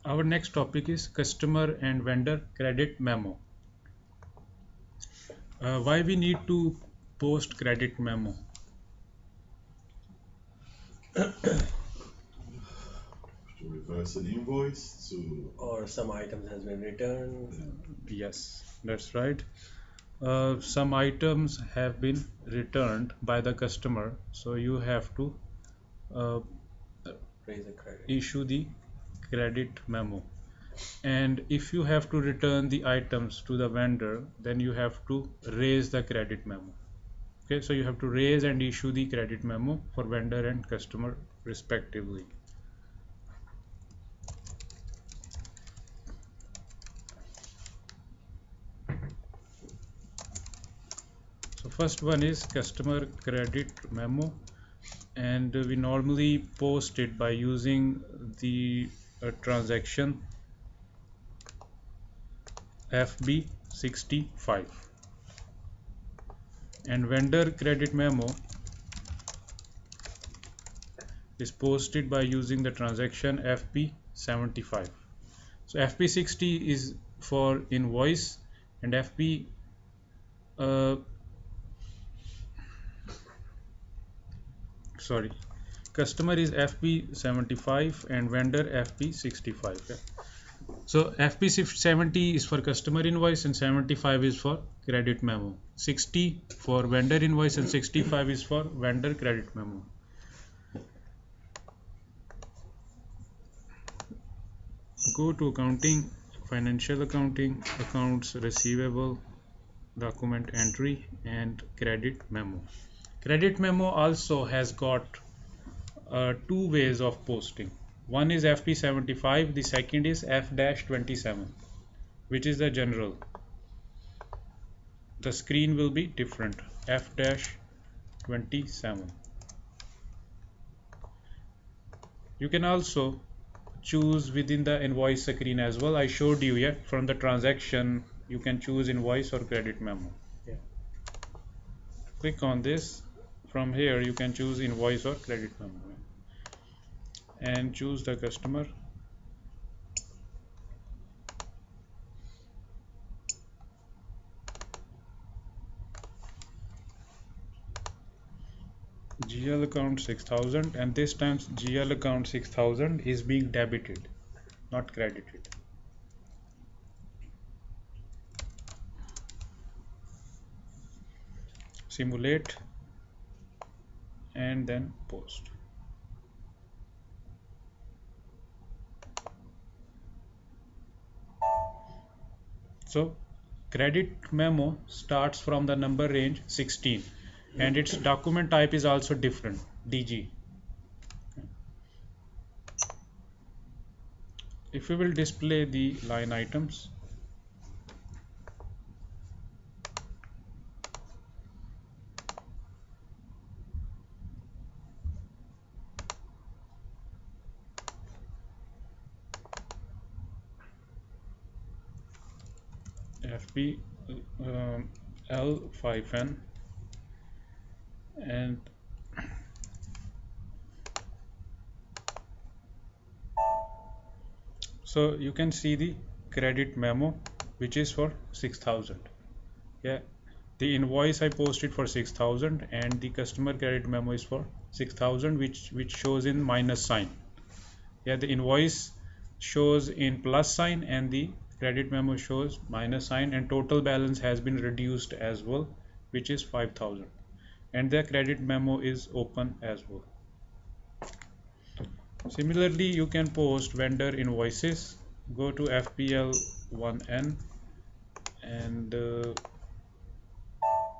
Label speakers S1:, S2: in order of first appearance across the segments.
S1: Our next topic is customer and vendor credit memo. Why we need to post credit memo?
S2: To reverse an invoice to
S3: or some items has been returned.
S1: Yes, that's right. Some items have been returned by the customer, so you have to uh,
S3: Raise a credit.
S1: issue the credit memo. And if you have to return the items to the vendor, then you have to raise the credit memo. Okay, so you have to raise and issue the credit memo for vendor and customer respectively. So first one is customer credit memo, and we normally post it by using the transaction FB65, and vendor credit memo is posted by using the transaction FB75. So FB60 is for invoice, and FB uh, sorry, customer is FB75 and vendor FB65. Yeah. So FB70 is for customer invoice and 75 is for credit memo. 60 for vendor invoice and 65 is for vendor credit memo. Go to accounting, financial accounting, accounts receivable, document entry, and credit memo. Credit memo also has got two ways of posting. One is FP75, the second is F-27, which is the general. The screen will be different. F-27. You can also choose within the invoice screen as well. I showed you, yeah, from the transaction you can choose invoice or credit memo. Yeah. Click on this. From here you can choose invoice or credit memo and choose the customer. GL account 6000, and this time GL account 6000 is being debited, not credited. Simulate and then post. So credit memo starts from the number range 16 and its document type is also different, DG. If we will display the line items, FB L5N, and so you can see the credit memo which is for 6000. Yeah, the invoice I posted for 6000 and the customer credit memo is for 6000, which shows in minus sign. Yeah, the invoice shows in plus sign and the credit memo shows minus sign, and total balance has been reduced as well, which is 5000, and the credit memo is open as well. Similarly, you can post vendor invoices. Go to FPL1N, and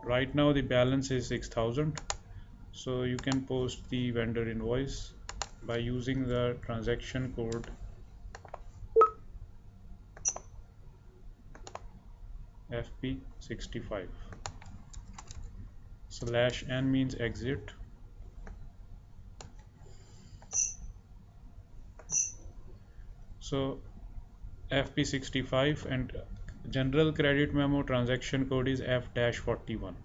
S1: right now the balance is 6000, so you can post the vendor invoice by using the transaction code FP65. /n means exit. So FP65 and general credit memo transaction code is F-41.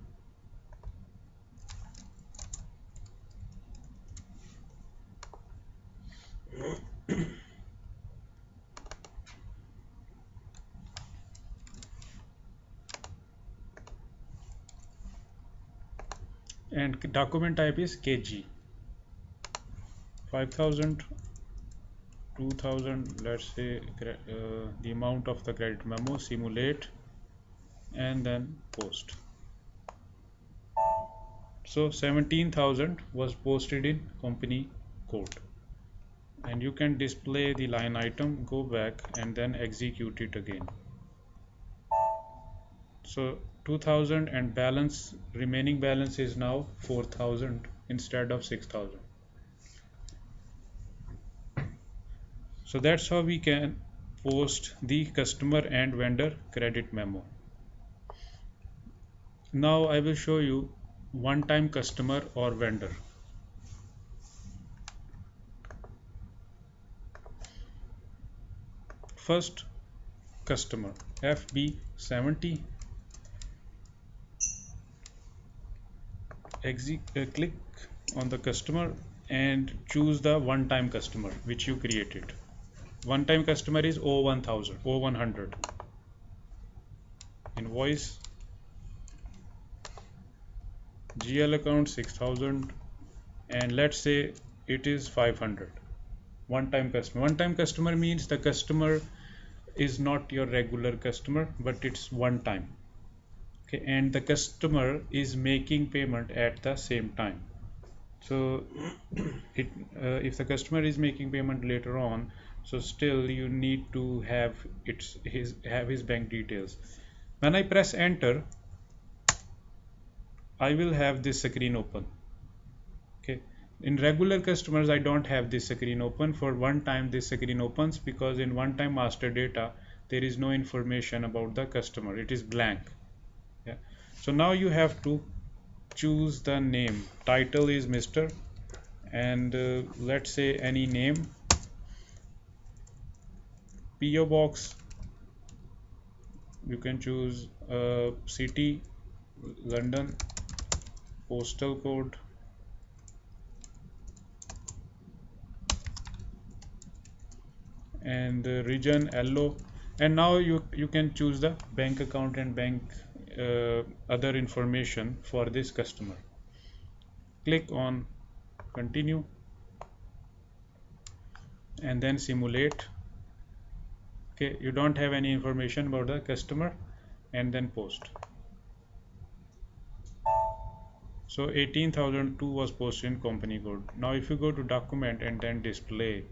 S1: and document type is KG. 5,000, 2,000, let's say the amount of the credit memo, simulate, and then post. So 17,000 was posted in company code, and you can display the line item, go back and then execute it again. So 2,000 and balance, remaining balance is now 4,000 instead of 6,000. So that's how we can post the customer and vendor credit memo. Now I will show you one-time customer or vendor. First, customer, FB70, click on the customer and choose the one-time customer which you created. One-time customer is 01,000, 0100. Invoice, GL account 6,000, and let's say it is 500. One-time customer. One-time customer means the customer is not your regular customer, but it's one time. Okay, and the customer is making payment at the same time. So if the customer is making payment later on, so still you need to have his bank details. When I press enter, I will have this screen open. Okay, in regular customers I don't have this screen open. For one time this screen opens because in one time master data there is no information about the customer, it is blank. Yeah, so now you have to choose the name. Title is Mr. and let's say any name. PO box, you can choose city London, postal code, and region LO, and now you can choose the bank account and bank other information for this customer. Click on continue and then simulate. Okay, you don't have any information about the customer, and then post. So 18,002 was posted in company code. Now if you go to document and then display,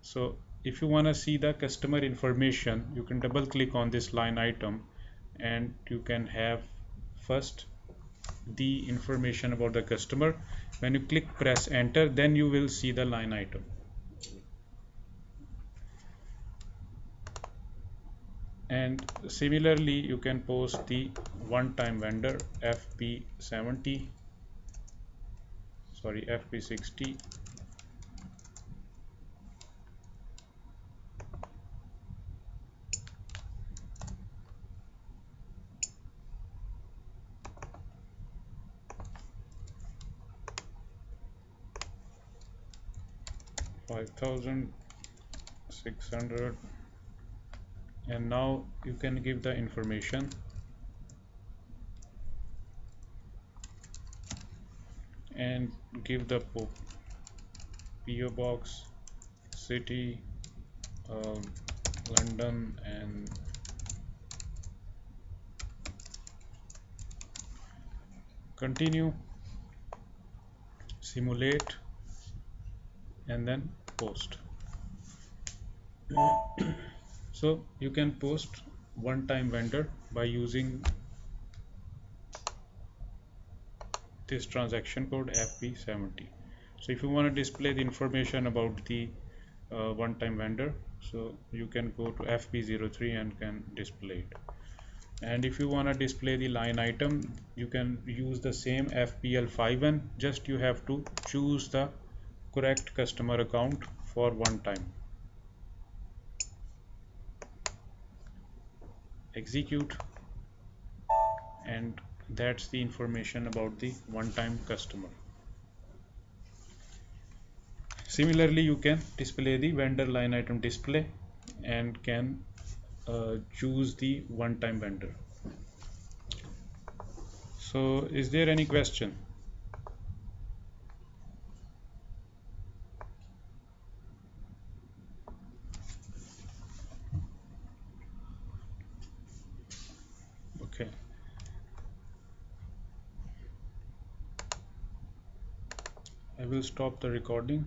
S1: so if you want to see the customer information, you can double click on this line item and you can have first the information about the customer. When you click press enter, then you will see the line item. And similarly you can post the one-time vendor FB70, sorry FB60, $5,600, and now you can give the information and give the PO box, city London, and continue, simulate, and then post. So you can post one-time vendor by using this transaction code FB70. So if you want to display the information about the one-time vendor, so you can go to FB03 and can display it. And if you want to display the line item, you can use the same FPL51, just you have to choose the correct customer account for one time. Execute, and that's the information about the one-time customer. Similarly you can display the vendor line item display and can choose the one-time vendor. So is there any question? Okay. I will stop the recording.